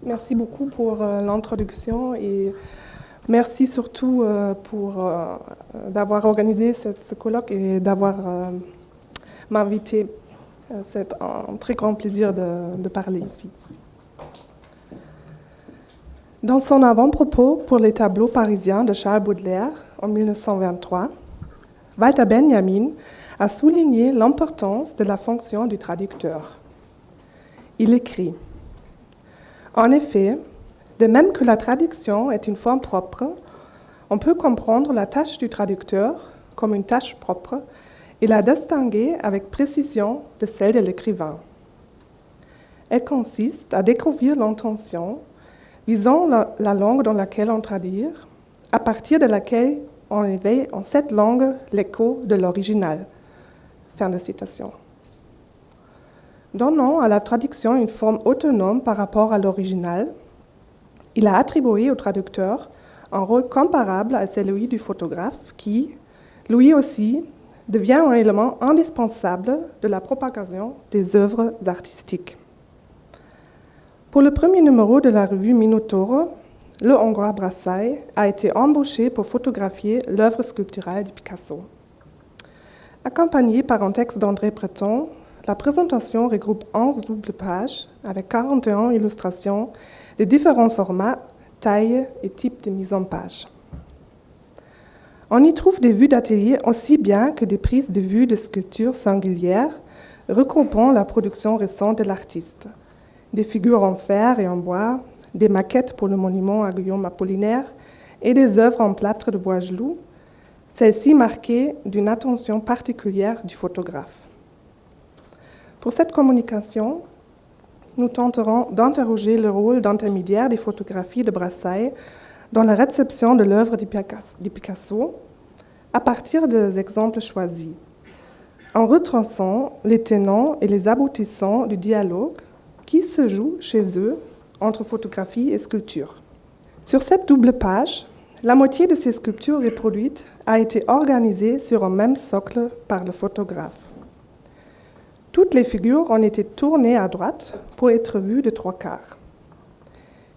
Merci beaucoup pour l'introduction et merci surtout d'avoir organisé ce colloque et d'avoir m'invité. C'est un très grand plaisir de parler ici. Dans son avant-propos pour les tableaux parisiens de Charles Baudelaire en 1923, Walter Benjamin a souligné l'importance de la fonction du traducteur. Il écrit: en effet, de même que la traduction est une forme propre, on peut comprendre la tâche du traducteur comme une tâche propre et la distinguer avec précision de celle de l'écrivain. Elle consiste à découvrir l'intention visant la langue dans laquelle on traduit, à partir de laquelle on éveille en cette langue l'écho de l'original. Fin de citation. Donnant à la traduction une forme autonome par rapport à l'original, il a attribué au traducteur un rôle comparable à celui du photographe qui, lui aussi, devient un élément indispensable de la propagation des œuvres artistiques. Pour le premier numéro de la revue Minotauro, le Hongrois Brassaï a été embauché pour photographier l'œuvre sculpturale de Picasso. Accompagné par un texte d'André Breton, la présentation regroupe 11 doubles pages avec 41 illustrations de différents formats, tailles et types de mise en page. On y trouve des vues d'atelier aussi bien que des prises de vue de sculptures singulières regroupant la production récente de l'artiste, des figures en fer et en bois, des maquettes pour le monument à Guillaume Apollinaire et des œuvres en plâtre de bois gelou, celles-ci marquées d'une attention particulière du photographe. Pour cette communication, nous tenterons d'interroger le rôle d'intermédiaire des photographies de Brassaï dans la réception de l'œuvre de Picasso à partir des exemples choisis, en retraçant les tenants et les aboutissants du dialogue qui se joue chez eux entre photographie et sculpture. Sur cette double page, la moitié de ces sculptures reproduites a été organisée sur un même socle par le photographe. Toutes les figures ont été tournées à droite pour être vues de 3/4.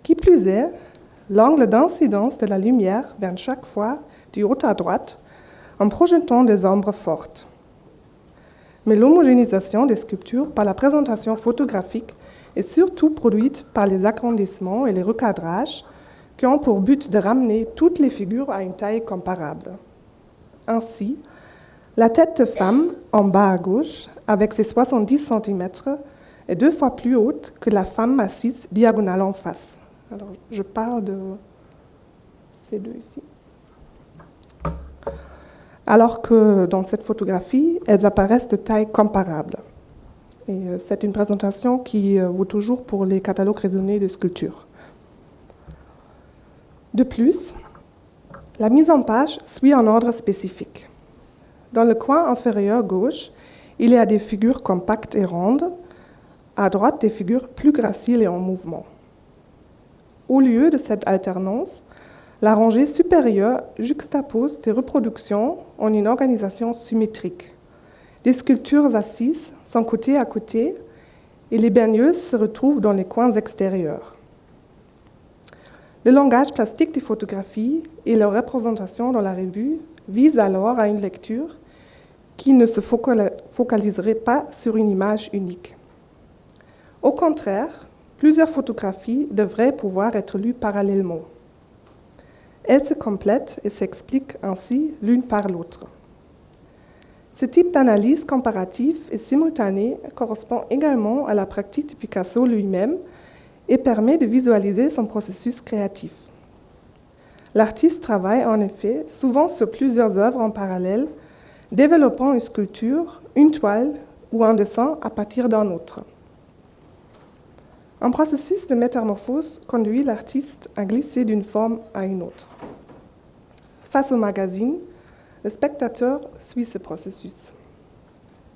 Qui plus est, l'angle d'incidence de la lumière vient chaque fois du haut à droite en projetant des ombres fortes. Mais l'homogénéisation des sculptures par la présentation photographique est surtout produite par les agrandissements et les recadrages qui ont pour but de ramener toutes les figures à une taille comparable. Ainsi, la tête de femme, en bas à gauche, avec ses 70 cm, est 2 fois plus haute que la femme assise diagonale en face. Alors, je parle de ces deux ici. Alors que dans cette photographie, elles apparaissent de taille comparable. Et c'est une présentation qui vaut toujours pour les catalogues raisonnés de sculpture. De plus, la mise en page suit un ordre spécifique. Dans le coin inférieur gauche, il y a des figures compactes et rondes, à droite des figures plus graciles et en mouvement. Au lieu de cette alternance, la rangée supérieure juxtapose des reproductions en une organisation symétrique. Des sculptures assises sont côté à côté et les baigneuses se retrouvent dans les coins extérieurs. Le langage plastique des photographies et leur représentation dans la revue visent alors à une lecture qui ne se focaliserait pas sur une image unique. Au contraire, plusieurs photographies devraient pouvoir être lues parallèlement. Elles se complètent et s'expliquent ainsi l'une par l'autre. Ce type d'analyse comparative et simultanée correspond également à la pratique de Picasso lui-même et permet de visualiser son processus créatif. L'artiste travaille en effet souvent sur plusieurs œuvres en parallèle, développant une sculpture, une toile ou un dessin à partir d'un autre. Un processus de métamorphose conduit l'artiste à glisser d'une forme à une autre. Face au magazine, le spectateur suit ce processus.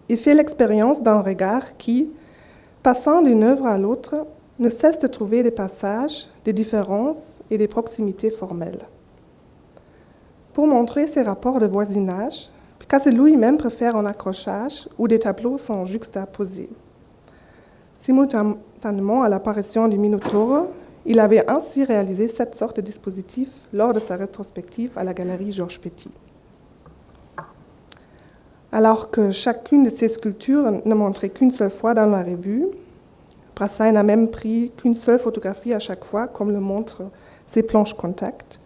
Il fait l'expérience d'un regard qui, passant d'une œuvre à l'autre, ne cesse de trouver des passages, des différences et des proximités formelles. Pour montrer ces rapports de voisinage, Picasso lui-même préfère un accrochage où des tableaux sont juxtaposés. Simultanément à l'apparition du Minotauro, Il avait ainsi réalisé cette sorte de dispositif lors de sa rétrospective à la galerie Georges Petit. Alors que chacune de ces sculptures ne montrait qu'une seule fois dans la revue, Brassaï n'a même pris qu'une seule photographie à chaque fois, comme le montrent ses planches contact.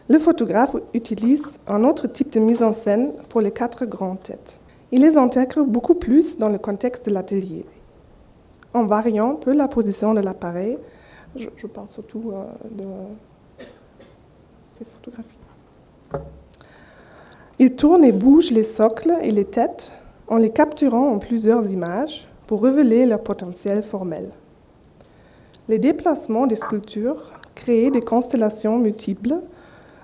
Le photographe utilise un autre type de mise en scène pour les 4 grandes têtes. Il les intègre beaucoup plus dans le contexte de l'atelier, en variant peu la position de l'appareil. Je parle surtout de ces photographies. Il tourne et bouge les socles et les têtes en les capturant en plusieurs images pour révéler leur potentiel formel. Les déplacements des sculptures créent des constellations multiples,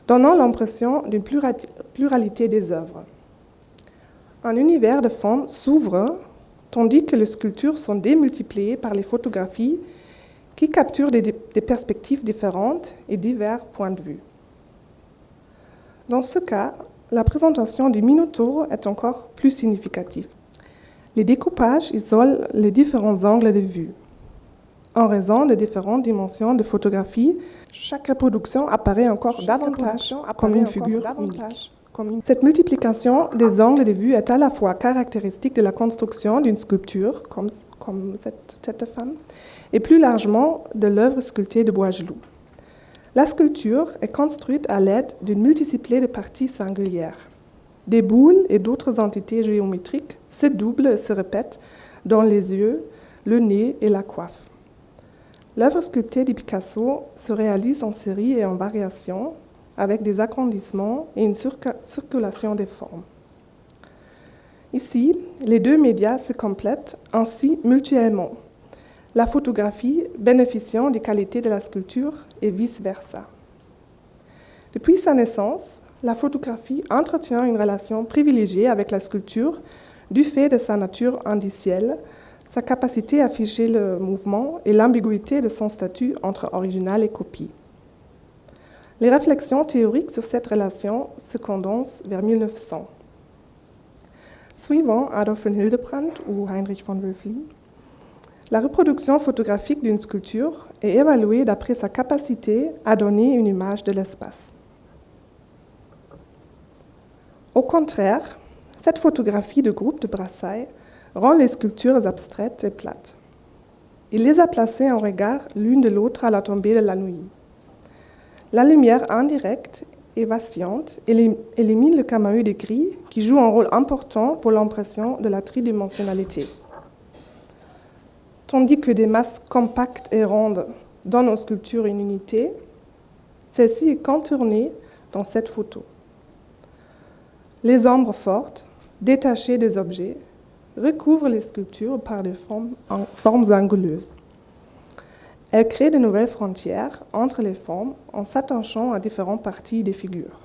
donnant l'impression d'une pluralité des œuvres. Un univers de formes s'ouvre, tandis que les sculptures sont démultipliées par les photographies qui capturent des perspectives différentes et divers points de vue. Dans ce cas, la présentation du Minotaure est encore plus significative. Les découpages isolent les différents angles de vue. En raison des différentes dimensions de photographie, chaque reproduction apparaît encore davantage comme une figure unique. Cette multiplication des angles de vue est à la fois caractéristique de la construction d'une sculpture, comme cette tête de femme, et plus largement de l'œuvre sculptée de Boisgelou. La sculpture est construite à l'aide d'une multiplicité de parties singulières. Des boules et d'autres entités géométriques se doublent et se répètent dans les yeux, le nez et la coiffe. L'œuvre sculptée de Picasso se réalise en série et en variation, avec des agrandissements et une circulation des formes. Ici, les deux médias se complètent ainsi mutuellement, la photographie bénéficiant des qualités de la sculpture et vice-versa. Depuis sa naissance, la photographie entretient une relation privilégiée avec la sculpture du fait de sa nature indicielle, sa capacité à figer le mouvement et l'ambiguïté de son statut entre original et copie. Les réflexions théoriques sur cette relation se condensent vers 1900. Suivant Adolf von Hildebrandt ou Heinrich von Wölfli, la reproduction photographique d'une sculpture est évaluée d'après sa capacité à donner une image de l'espace. Au contraire, cette photographie de groupe de Brassaï rend les sculptures abstraites et plates. Il les a placées en regard l'une de l'autre à la tombée de la nuit. La lumière indirecte et vacillante élimine le camaïeu gris qui joue un rôle important pour l'impression de la tridimensionnalité. Tandis que des masses compactes et rondes donnent aux sculptures une unité, celle-ci est contournée dans cette photo. Les ombres fortes, détachées des objets, recouvrent les sculptures par des formes anguleuses. Elles créent de nouvelles frontières entre les formes en s'attachant à différentes parties des figures.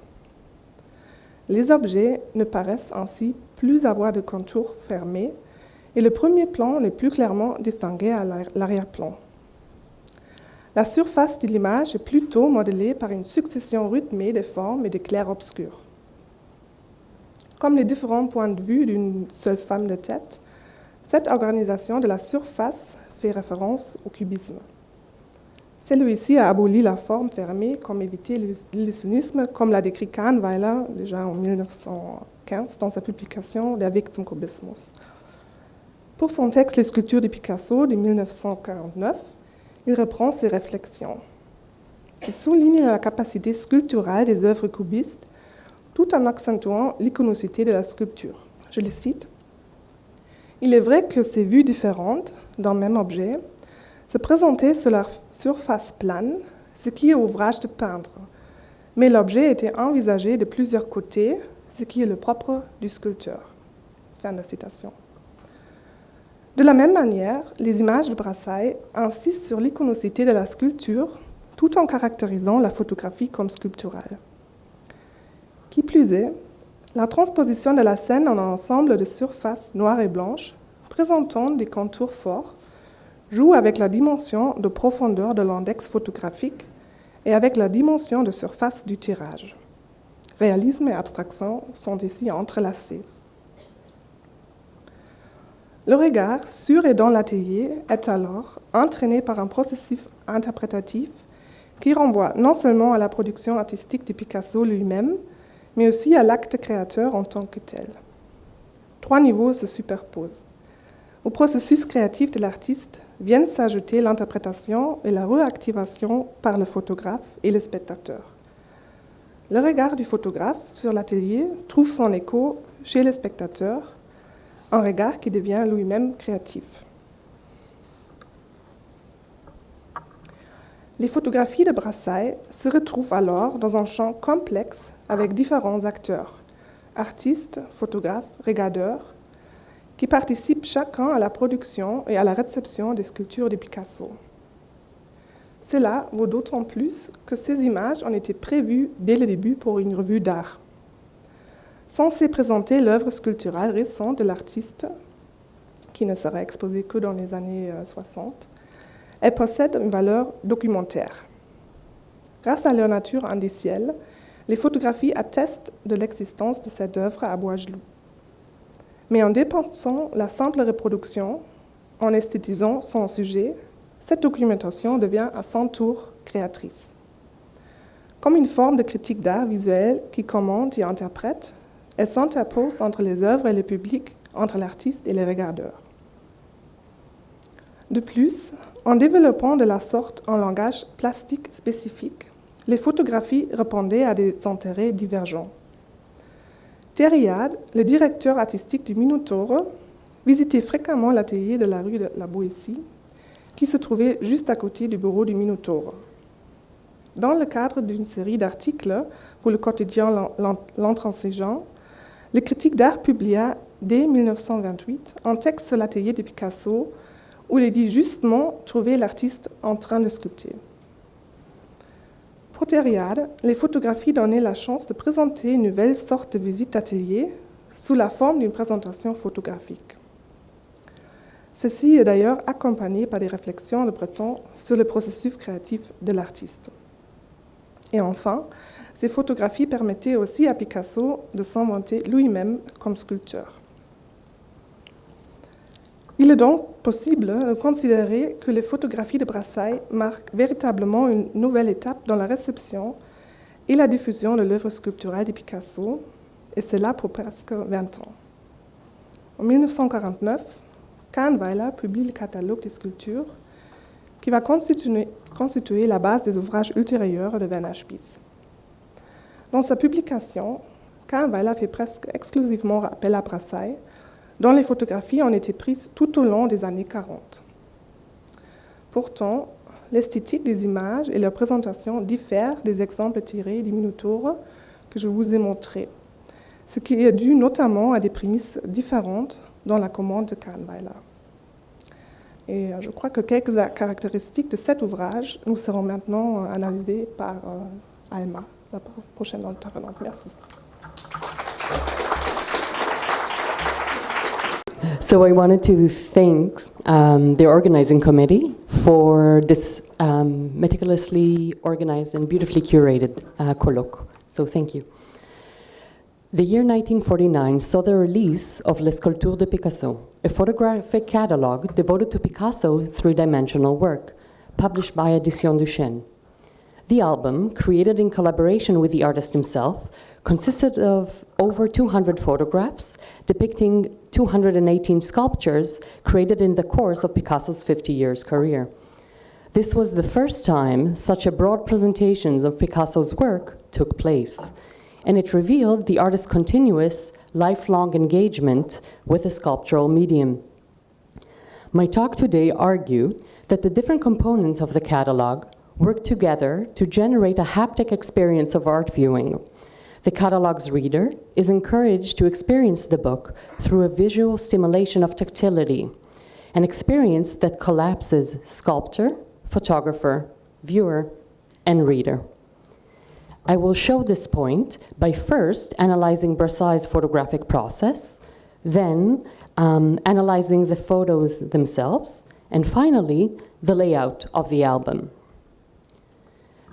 Les objets ne paraissent ainsi plus avoir de contours fermés et le premier plan n'est plus clairement distingué à l'arrière-plan. La surface de l'image est plutôt modelée par une succession rythmée de formes et de clairs-obscurs. Comme les différents points de vue d'une seule femme de tête, cette organisation de la surface fait référence au cubisme. Celui-ci a aboli la forme fermée comme éviter l'illusionnisme, comme l'a décrit Kahnweiler déjà en 1915 dans sa publication Der Weg zum Kubismus. Pour son texte Les sculptures de Picasso de 1949, il reprend ces réflexions. Il souligne la capacité sculpturale des œuvres cubistes tout en accentuant l'iconicité de la sculpture. Je le cite. « Il est vrai que ces vues différentes d'un même objet se présentaient sur la surface plane, ce qui est ouvrage de peintre, mais l'objet était envisagé de plusieurs côtés, ce qui est le propre du sculpteur. » Fin de citation. De la même manière, les images de Brassaï insistent sur l'iconicité de la sculpture tout en caractérisant la photographie comme sculpturale. Qui plus est, la transposition de la scène en un ensemble de surfaces noires et blanches, présentant des contours forts, joue avec la dimension de profondeur de l'index photographique et avec la dimension de surface du tirage. Réalisme et abstraction sont ici entrelacés. Le regard sur et dans l'atelier est alors entraîné par un processus interprétatif qui renvoie non seulement à la production artistique de Picasso lui-même, mais aussi à l'acte créateur en tant que tel. 3 niveaux se superposent. Au processus créatif de l'artiste viennent s'ajouter l'interprétation et la réactivation par le photographe et le spectateur. Le regard du photographe sur l'atelier trouve son écho chez le spectateur, un regard qui devient lui-même créatif. Les photographies de Brassaï se retrouvent alors dans un champ complexe avec différents acteurs, artistes, photographes, regardeurs, qui participent chacun à la production et à la réception des sculptures de Picasso. Cela vaut d'autant plus que ces images ont été prévues dès le début pour une revue d'art. Censée présenter l'œuvre sculpturale récente de l'artiste, qui ne sera exposée que dans les années 60, elle possède une valeur documentaire. Grâce à leur nature indicielle, les photographies attestent de l'existence de cette œuvre à Bois-Gelou. Mais en dépensant la simple reproduction, en esthétisant son sujet, cette documentation devient à son tour créatrice. Comme une forme de critique d'art visuel qui commente et interprète, elle s'interpose entre les œuvres et le public, entre l'artiste et les regardeurs. De plus, en développant de la sorte un langage plastique spécifique, les photographies répondaient à des intérêts divergents. Thériade, le directeur artistique du Minotaure, visitait fréquemment l'atelier de la rue de la Boétie, qui se trouvait juste à côté du bureau du Minotaure. Dans le cadre d'une série d'articles pour le quotidien L'Intransigeant, le critique d'art publia dès 1928 un texte sur l'atelier de Picasso où il dit justement trouver l'artiste en train de sculpter. Pour Thériade, les photographies donnaient la chance de présenter une nouvelle sorte de visite d'atelier sous la forme d'une présentation photographique. Ceci est d'ailleurs accompagné par des réflexions de Breton sur le processus créatif de l'artiste. Et enfin, ces photographies permettaient aussi à Picasso de s'inventer lui-même comme sculpteur. Il est donc possible de considérer que les photographies de Brassaï marquent véritablement une nouvelle étape dans la réception et la diffusion de l'œuvre sculpturale de Picasso, et cela pour presque 20 ans. En 1949, Kahnweiler publie le catalogue des sculptures qui va constituer la base des ouvrages ultérieurs de Werner Spies. Dans sa publication, Kahnweiler fait presque exclusivement appel à Brassaï, dont les photographies ont été prises tout au long des années 40. Pourtant, l'esthétique des images et leur présentation diffèrent des exemples tirés du Minotaure que je vous ai montrés, ce qui est dû notamment à des prémices différentes dans la commande de Kahnweiler. Et je crois que quelques caractéristiques de cet ouvrage nous seront maintenant analysées par Alma, la prochaine intervenante. Merci. So I wanted to thank the organizing committee for this meticulously organized and beautifully curated colloque. So thank you. The year 1949 saw the release of Les Sculptures de Picasso, a photographic catalogue devoted to Picasso's three-dimensional work, published by Éditions Duchesne. The album, created in collaboration with the artist himself, consisted of over 200 photographs depicting 218 sculptures created in the course of Picasso's 50 years career. This was the first time such a broad presentation of Picasso's work took place, and it revealed the artist's continuous, lifelong engagement with the sculptural medium. My talk today argued that the different components of the catalog work together to generate a haptic experience of art viewing. The catalog's reader is encouraged to experience the book through a visual stimulation of tactility, an experience that collapses sculptor, photographer, viewer, and reader. I will show this point by first analyzing Brassaï's photographic process, then analyzing the photos themselves, and finally, the layout of the album.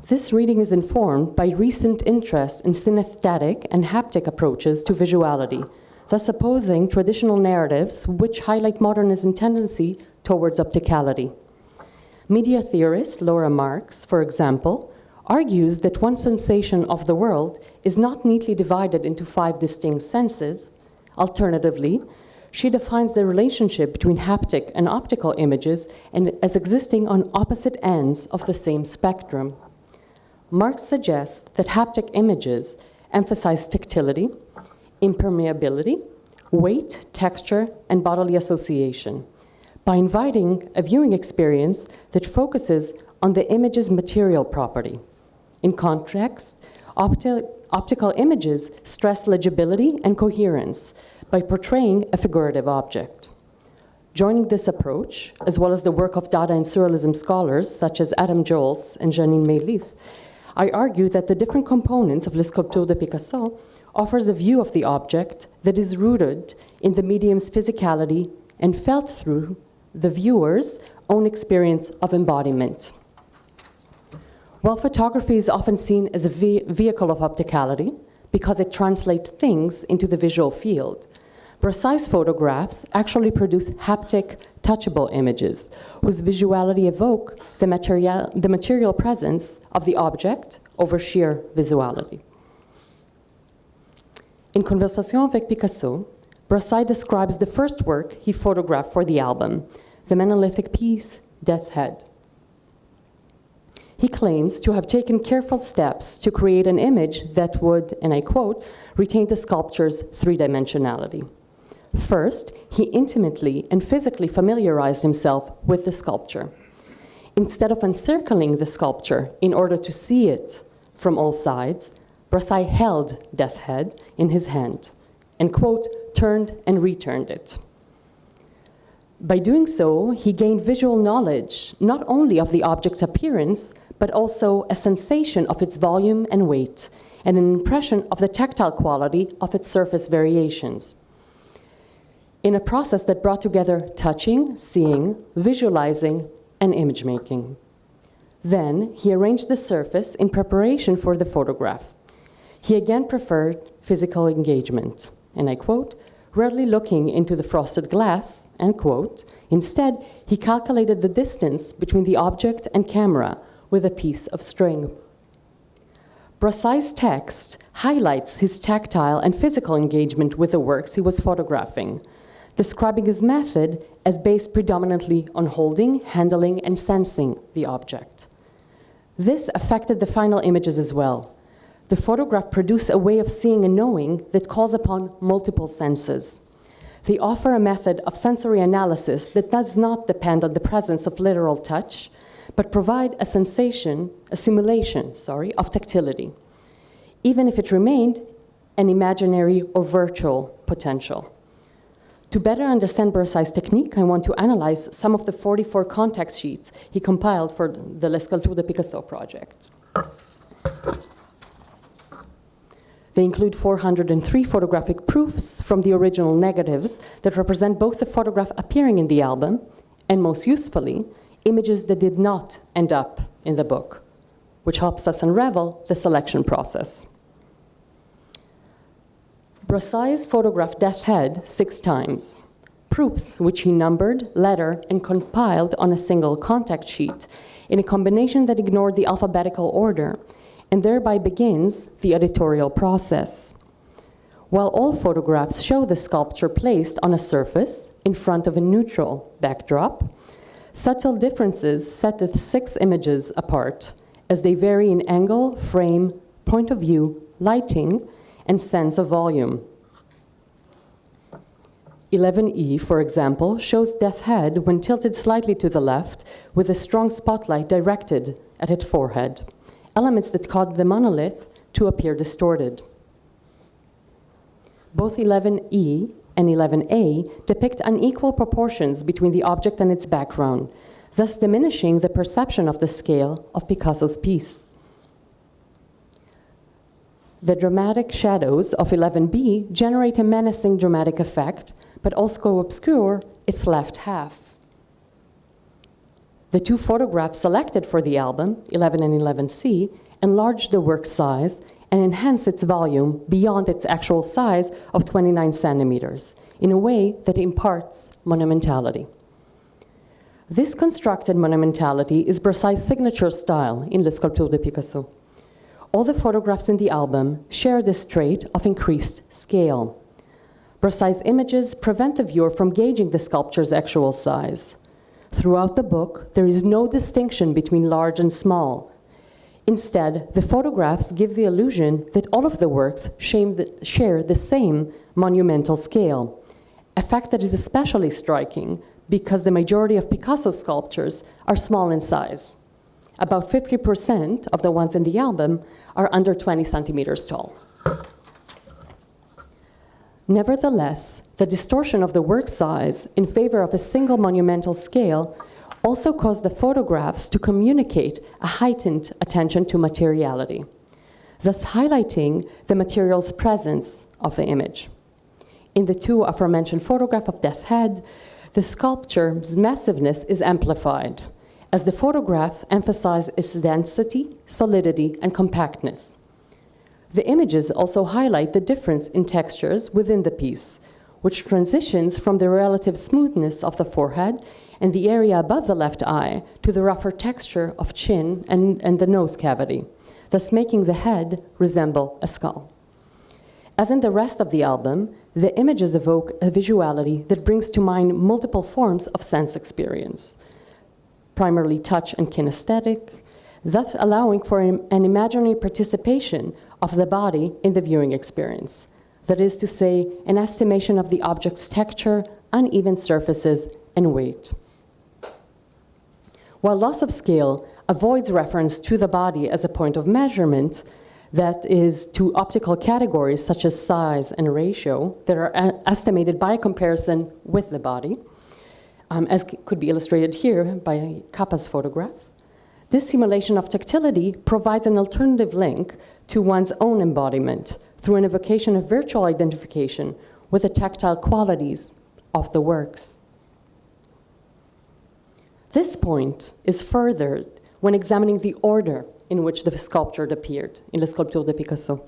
This reading is informed by recent interest in synesthetic and haptic approaches to visuality, thus opposing traditional narratives which highlight modernism tendency towards opticality. Media theorist Laura Marx, for example, argues that one sensation of the world is not neatly divided into 5 distinct senses. Alternatively, she defines the relationship between haptic and optical images as existing on opposite ends of the same spectrum. Marx suggests that haptic images emphasize tactility, impermeability, weight, texture, and bodily association, by inviting a viewing experience that focuses on the image's material property. In contrast, optical images stress legibility and coherence by portraying a figurative object. Joining this approach, as well as the work of Dada and Surrealism scholars such as Adam Joels and Janine Meilif, I argue that the different components of Les Sculptures de Picasso offers a view of the object that is rooted in the medium's physicality and felt through the viewer's own experience of embodiment. While photography is often seen as a vehicle of opticality because it translates things into the visual field, Brassaï's photographs actually produce haptic, touchable images whose visuality evoke the material presence of the object over sheer visuality. In Conversation avec Picasso, Brassaï describes the first work he photographed for the album, the monolithic piece, Death's Head. He claims to have taken careful steps to create an image that would, and I quote, retain the sculpture's 3-dimensionality. First, he intimately and physically familiarized himself with the sculpture. Instead of encircling the sculpture in order to see it from all sides, Brassaï held Death's Head in his hand and, quote, turned and returned it. By doing so, he gained visual knowledge, not only of the object's appearance, but also a sensation of its volume and weight, and an impression of the tactile quality of its surface variations. In a process that brought together touching, seeing, visualizing, and image making. Then, he arranged the surface in preparation for the photograph. He again preferred physical engagement, and I quote, rarely looking into the frosted glass, end quote. Instead, he calculated the distance between the object and camera with a piece of string. Brassaï's text highlights his tactile and physical engagement with the works he was photographing, describing his method as based predominantly on holding, handling, and sensing the object. This affected the final images as well. The photograph produced a way of seeing and knowing that calls upon multiple senses. They offer a method of sensory analysis that does not depend on the presence of literal touch, but provide a simulation, of tactility, even if it remained an imaginary or virtual potential. To better understand Brassaï's technique, I want to analyze some of the 44 context sheets he compiled for the Les Sculptures de Picasso project. They include 403 photographic proofs from the original negatives that represent both the photograph appearing in the album and, most usefully, images that did not end up in the book, which helps us unravel the selection process. Brassaï's photographed Death's Head 6 times, proofs which he numbered, lettered, and compiled on a single contact sheet in a combination that ignored the alphabetical order and thereby begins the editorial process. While all photographs show the sculpture placed on a surface in front of a neutral backdrop, subtle differences set the 6 images apart as they vary in angle, frame, point of view, lighting, and sense of volume. 11E, for example, shows Death's Head when tilted slightly to the left with a strong spotlight directed at its forehead, elements that cause the monolith to appear distorted. Both 11E and 11A depict unequal proportions between the object and its background, thus diminishing the perception of the scale of Picasso's piece. The dramatic shadows of 11B generate a menacing dramatic effect, but also obscure its left half. The 2 photographs selected for the album, 11 and 11C, enlarge the work size and enhance its volume beyond its actual size of 29 centimeters in a way that imparts monumentality. This constructed monumentality is Brassaï's signature style in Les Sculptures de Picasso. All the photographs in the album share this trait of increased scale. Brassaï's images prevent the viewer from gauging the sculpture's actual size. Throughout the book, there is no distinction between large and small. Instead, the photographs give the illusion that all of the works share the same monumental scale, a fact that is especially striking because the majority of Picasso's sculptures are small in size. About 50% of the ones in the album are under 20 centimeters tall. Nevertheless, the distortion of the work size in favor of a single monumental scale also caused the photographs to communicate a heightened attention to materiality, thus highlighting the material's presence of the image. In the two aforementioned photographs of Death's Head, the sculpture's massiveness is amplified, as the photograph emphasizes its density, solidity, and compactness. The images also highlight the difference in textures within the piece, which transitions from the relative smoothness of the forehead and the area above the left eye to the rougher texture of chin and the nose cavity, thus making the head resemble a skull. As in the rest of the album, the images evoke a visuality that brings to mind multiple forms of sense experience, primarily touch and kinesthetic, thus allowing for an imaginary participation of the body in the viewing experience. That is to say, an estimation of the object's texture, uneven surfaces, and weight. While loss of scale avoids reference to the body as a point of measurement, that is, to optical categories such as size and ratio that are estimated by comparison with the body, as could be illustrated here by Kappa's photograph. This simulation of tactility provides an alternative link to one's own embodiment through an evocation of virtual identification with the tactile qualities of the works. This point is furthered when examining the order in which the sculpture appeared in Les Sculptures de Picasso.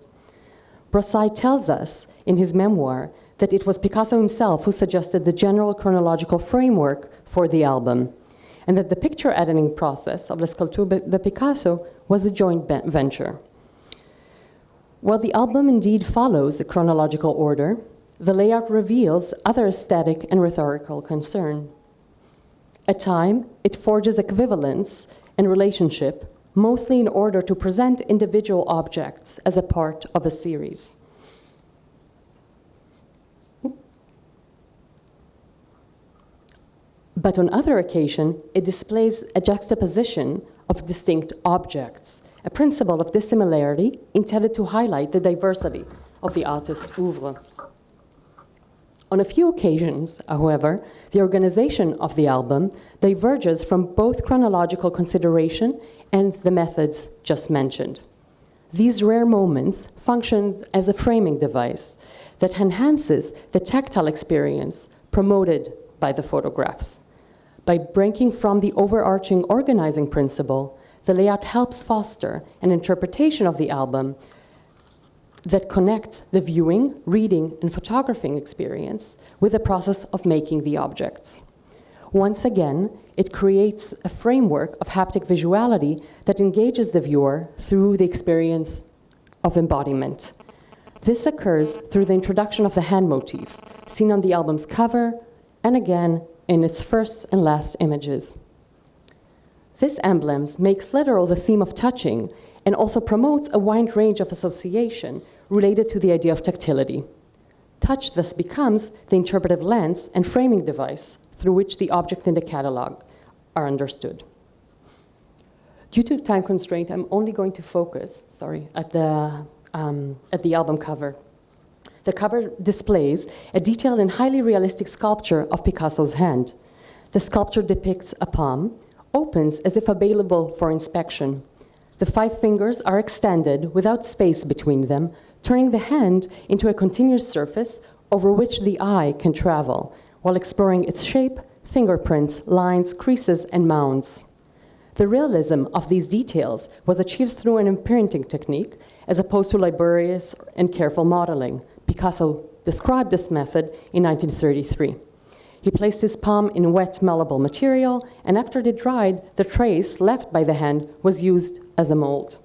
Brassaï tells us in his memoir that it was Picasso himself who suggested the general chronological framework for the album, and that the picture editing process of Les Sculptures de Picasso was a joint venture. While the album indeed follows a chronological order, the layout reveals other aesthetic and rhetorical concern. At times, it forges equivalence and relationship, mostly in order to present individual objects as a part of a series. But on other occasions, it displays a juxtaposition of distinct objects, a principle of dissimilarity intended to highlight the diversity of the artist's oeuvre. On a few occasions, however, the organization of the album diverges from both chronological consideration and the methods just mentioned. These rare moments function as a framing device that enhances the tactile experience promoted by the photographs. By breaking from the overarching organizing principle, the layout helps foster an interpretation of the album that connects the viewing, reading, and photographing experience with the process of making the objects. Once again, it creates a framework of haptic visuality that engages the viewer through the experience of embodiment. This occurs through the introduction of the hand motif, seen on the album's cover, and again in its first and last images. This emblem makes literal the theme of touching and also promotes a wide range of association related to the idea of tactility. Touch thus becomes the interpretive lens and framing device through which the object in the catalog are understood. Due to time constraint, I'm only going to focus, at the album cover. The cover displays a detailed and highly realistic sculpture of Picasso's hand. The sculpture depicts a palm, opens as if available for inspection. The 5 fingers are extended without space between them, turning the hand into a continuous surface over which the eye can travel, while exploring its shape, fingerprints, lines, creases, and mounds. The realism of these details was achieved through an imprinting technique as opposed to laborious and careful modeling. Picasso described this method in 1933. He placed his palm in wet, malleable material, and after it dried, the trace left by the hand was used as a mold.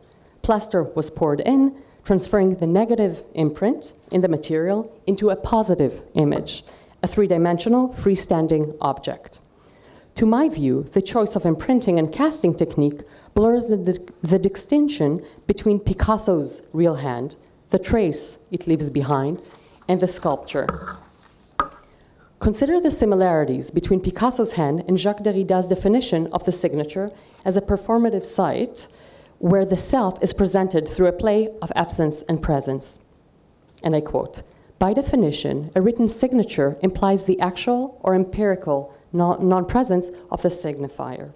Plaster was poured in, transferring the negative imprint in the material into a positive image, a three-dimensional, freestanding object. To my view, the choice of imprinting and casting technique blurs the distinction between Picasso's real hand, the trace it leaves behind, and the sculpture. Consider the similarities between Picasso's hand and Jacques Derrida's definition of the signature as a performative site where the self is presented through a play of absence and presence. And I quote, "By definition, a written signature implies the actual or empirical non-presence of the signifier.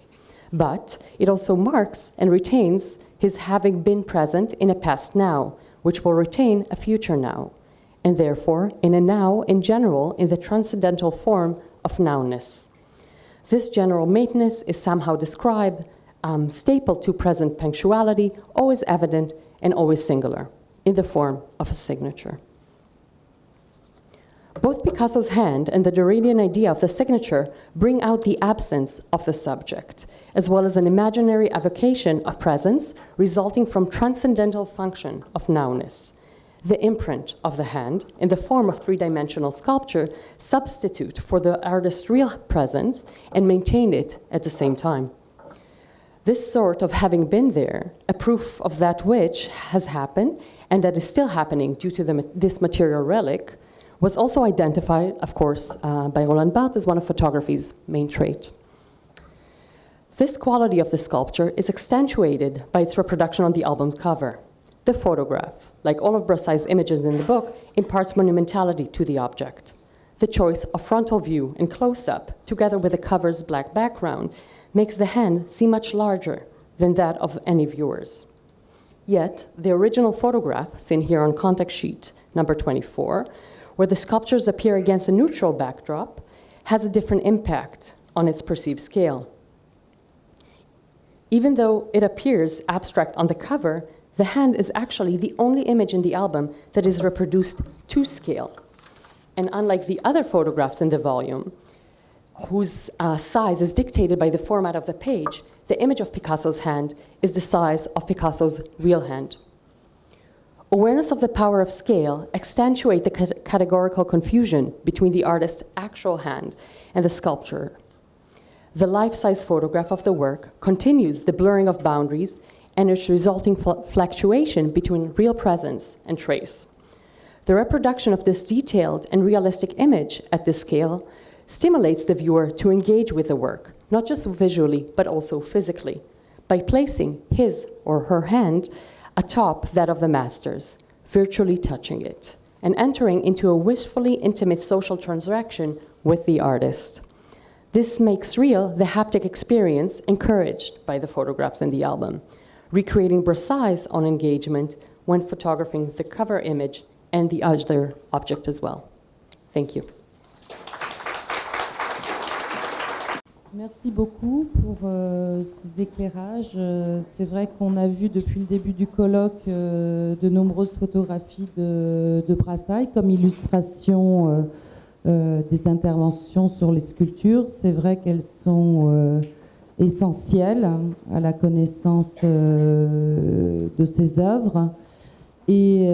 But it also marks and retains his having been present in a past now, which will retain a future now, and therefore in a now in general in the transcendental form of nowness. This general maintenance is somehow described, staple to present punctuality, always evident and always singular, in the form of a signature." Both Picasso's hand and the Derridian idea of the signature bring out the absence of the subject, as well as an imaginary evocation of presence resulting from transcendental function of nowness. The imprint of the hand, in the form of three-dimensional sculpture, substitute for the artist's real presence and maintain it at the same time. This sort of having been there, a proof of that which has happened and that is still happening due to this material relic, was also identified, of course, by Roland Barthes as one of photography's main traits. This quality of the sculpture is accentuated by its reproduction on the album's cover. The photograph, like all of Brassaï's images in the book, imparts monumentality to the object. The choice of frontal view and close-up, together with the cover's black background, makes the hand seem much larger than that of any viewers. Yet, the original photograph, seen here on contact sheet number 24, where the sculptures appear against a neutral backdrop, has a different impact on its perceived scale. Even though it appears abstract on the cover, the hand is actually the only image in the album that is reproduced to scale. And unlike the other photographs in the volume, whose size is dictated by the format of the page, the image of Picasso's hand is the size of Picasso's real hand. Awareness of the power of scale accentuate the categorical confusion between the artist's actual hand and the sculpture. The life-size photograph of the work continues the blurring of boundaries and its resulting fluctuation between real presence and trace. The reproduction of this detailed and realistic image at this scale stimulates the viewer to engage with the work, not just visually, but also physically, by placing his or her hand atop that of the master's, virtually touching it, and entering into a wistfully intimate social transaction with the artist. This makes real the haptic experience encouraged by the photographs in the album, recreating Brassaï's own engagement when photographing the cover image and the other object as well. Thank you. Merci beaucoup pour ces éclairages. C'est vrai qu'on a vu depuis le début du colloque de nombreuses photographies de Brassaï comme illustration des interventions sur les sculptures. C'est vrai qu'elles sont essentielles à la connaissance de ses œuvres. Et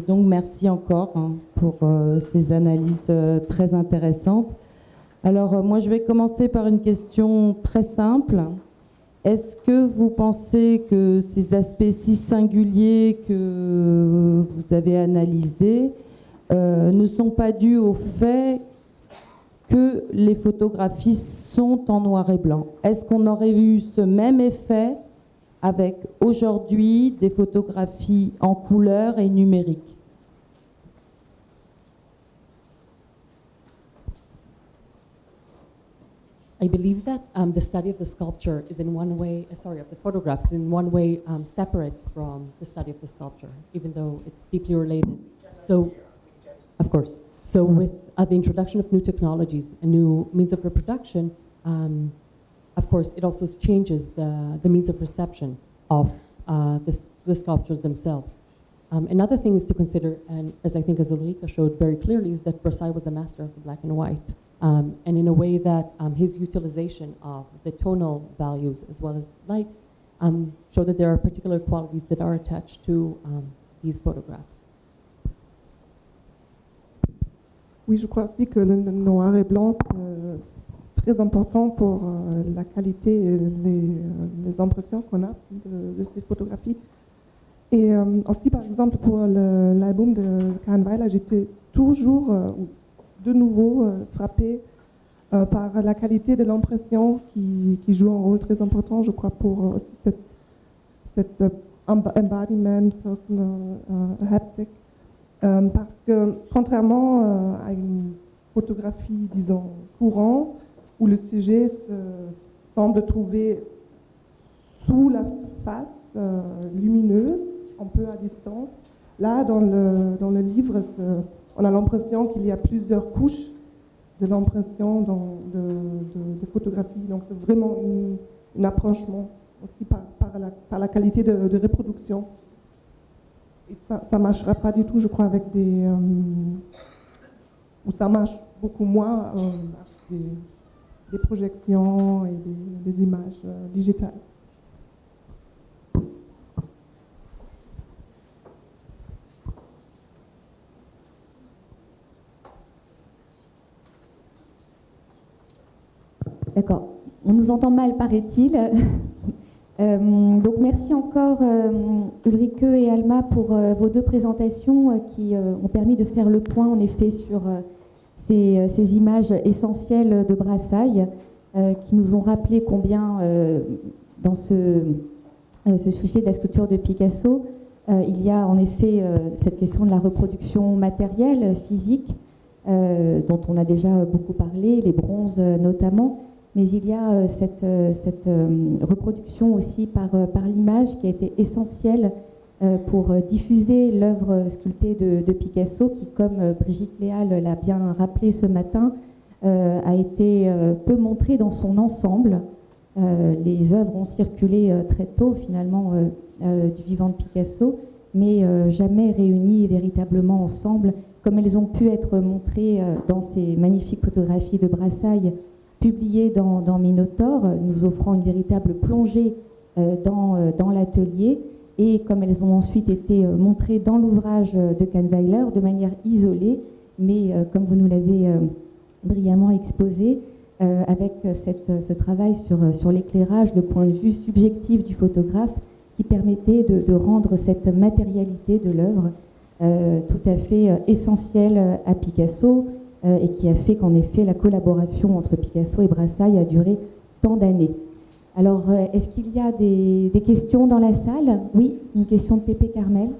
donc merci encore pour ces analyses très intéressantes. Alors moi je vais commencer par une question très simple. Est-ce que vous pensez que ces aspects si singuliers que vous avez analysés ne sont pas dus au fait que les photographies sont en noir et blanc? Est-ce qu'on aurait eu ce même effet avec aujourd'hui des photographies en couleur et numérique? I believe that the study of the sculpture is in one way, of the photographs is in one way separate from the study of the sculpture, even though it's deeply related. So, of course. So with the introduction of new technologies and new means of reproduction, of course, it also changes the means of perception of the sculptures themselves. Another thing is to consider, and as I think as Ulrike showed very clearly, is that Brassaï was a master of the black and white. And in a way that his utilization of the tonal values as well as light show that there are particular qualities that are attached to these photographs. Oui, je crois aussi que le noir et blanc, c'est très important pour la qualité et les impressions qu'on a de ces photographies. Et aussi, par exemple, pour l'album de Kahnweiler, j'étais toujours de nouveau frappée par la qualité de l'impression qui joue un rôle très important, je crois, pour aussi cette embodiment, personal, haptic. Parce que contrairement à une photographie, disons, courante, où le sujet semble trouver sous la face lumineuse, un peu à distance, là, dans le livre, on a l'impression qu'il y a plusieurs couches de l'impression de photographie. Donc c'est vraiment un approchement aussi par la qualité de reproduction. Et ça ne marchera pas du tout, je crois, avec ou ça marche beaucoup moins avec des projections et des images digitales. D'accord. On nous entend mal, paraît-il. Donc merci encore Ulrike et Alma pour vos deux présentations qui ont permis de faire le point en effet sur ces images essentielles de Brassaï qui nous ont rappelé combien dans ce sujet de la sculpture de Picasso il y a en effet cette question de la reproduction matérielle, physique, dont on a déjà beaucoup parlé, les bronzes notamment. Mais il y a cette reproduction aussi par l'image qui a été essentielle pour diffuser l'œuvre sculptée de Picasso, qui, comme Brigitte Léal l'a bien rappelé ce matin, a été peu montrée dans son ensemble. Les œuvres ont circulé très tôt, finalement, du vivant de Picasso, mais jamais réunies véritablement ensemble, comme elles ont pu être montrées dans ces magnifiques photographies de Brassaï, publiées dans Minotaure, nous offrant une véritable plongée dans l'atelier, et comme elles ont ensuite été montrées dans l'ouvrage de Kahnweiler de manière isolée, mais comme vous nous l'avez brillamment exposé, avec ce travail sur l'éclairage, le point de vue subjectif du photographe, qui permettait de rendre cette matérialité de l'œuvre tout à fait essentielle à Picasso, et qui a fait qu'en effet la collaboration entre Picasso et Brassaï a duré tant d'années. Alors, est-ce qu'il y a des questions dans la salle? Oui, une question de Pépé Carmel.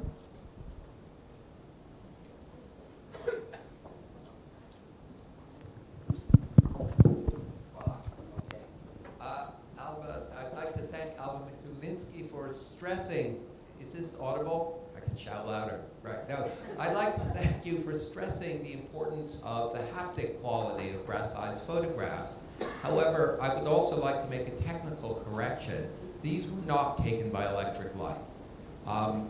Alma, I'd like to thank Alma Mikulinsky for stressing. Is this audible? I can shout louder. Right. No, I'd like to thank you for stressing the importance of the haptic quality of Brassaï's photographs. However, I would also like to make a technical correction. These were not taken by electric light. I'm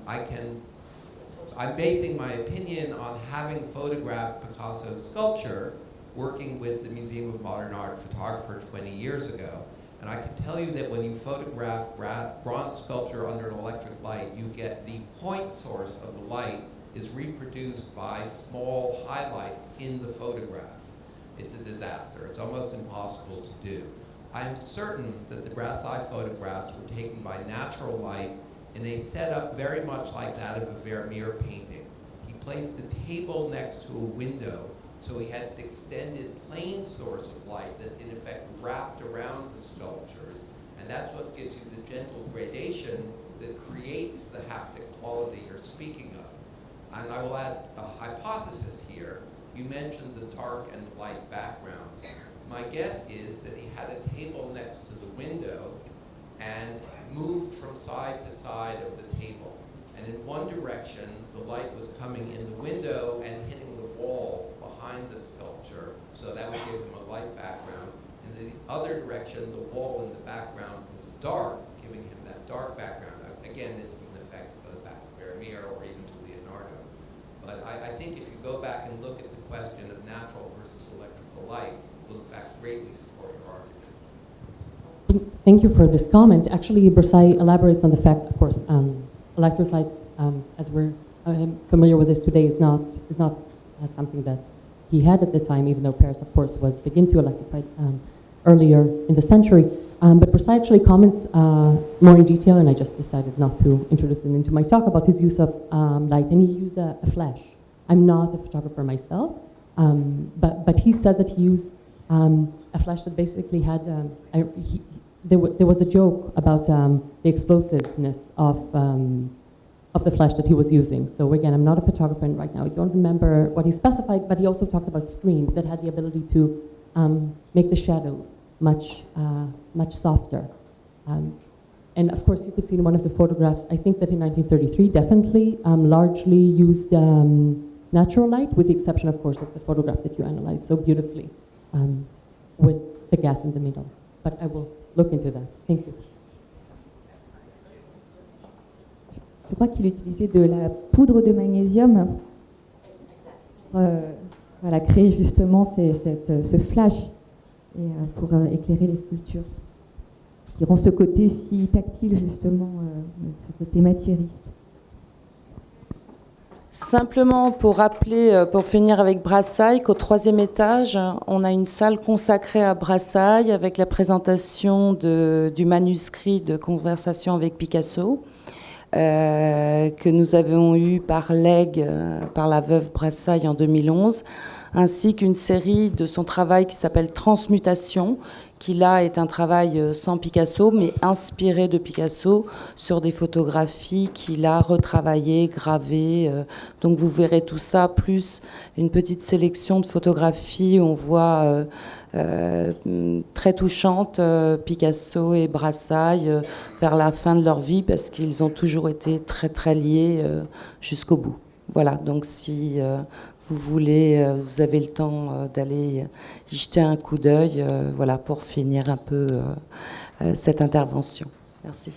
basing my opinion on having photographed Picasso's sculpture, working with the Museum of Modern Art photographer 20 years ago. And I can tell you that when you photograph bronze sculpture under an electric light, you get the point source of the light is reproduced by small highlights in the photograph. It's a disaster. It's almost impossible to do. I'm certain that the Brassaï photographs were taken by natural light in a setup very much like that of a Vermeer painting. He placed the table next to a window, so he had an extended plane source of light that in effect wrapped around the sculptures, and that's what gives you the gentle gradation that creates the haptic quality you're speaking of. And I will add a hypothesis here. You mentioned the dark and light backgrounds. My guess is that he had a table next to the window and moved from side to side of the table. And in one direction, the light was coming in the window and hitting the wall behind the sculpture, so that would give him a light background. In the other direction, the wall in the background was dark, giving him that dark background. Again, this is an effect that goes back to Vermeer or even to Leonardo. But I think if you go back and look at the question of natural versus electrical light, it will in fact greatly support your argument. Thank you for this comment. Actually, Brassaï elaborates on the fact, of course, electric light, as we're familiar with this today, is not something that he had at the time, even though Paris, of course, was begin to electrify earlier in the century. But Brassaï actually comments more in detail, and I just decided not to introduce it into my talk, about his use of light, and he used a flash. I'm not a photographer myself, but he said that he used a flash that basically had, there was a joke about the explosiveness of the flash that he was using. So again, I'm not a photographer, and right now I don't remember what he specified, but he also talked about screens that had the ability to make the shadows much softer. And of course, you could see in one of the photographs, I think that in 1933, definitely largely used natural light, with the exception, of course, of the photograph that you analyzed so beautifully with the gas in the middle. But I will look into that. Thank you. Je crois qu'il utilisait de la poudre de magnésium pour voilà, créer justement ce flash et, pour éclairer les sculptures, qui rend ce côté si tactile justement, ce côté matiériste. Simplement pour rappeler, pour finir avec Brassaï, qu'au 3e étage, on a une salle consacrée à Brassaï avec la présentation du manuscrit de conversation avec Picasso, que nous avons eu par legs par la veuve Brassaï en 2011, ainsi qu'une série de son travail qui s'appelle Transmutation, qui là est un travail sans Picasso, mais inspiré de Picasso sur des photographies qu'il a retravaillées, gravées. Donc vous verrez tout ça, plus une petite sélection de photographies où on voit très touchante Picasso et Brassaï vers la fin de leur vie, parce qu'ils ont toujours été très très liés jusqu'au bout. Voilà, donc si vous voulez, vous avez le temps d'aller y jeter un coup d'œil, voilà, pour finir un peu cette intervention. Merci.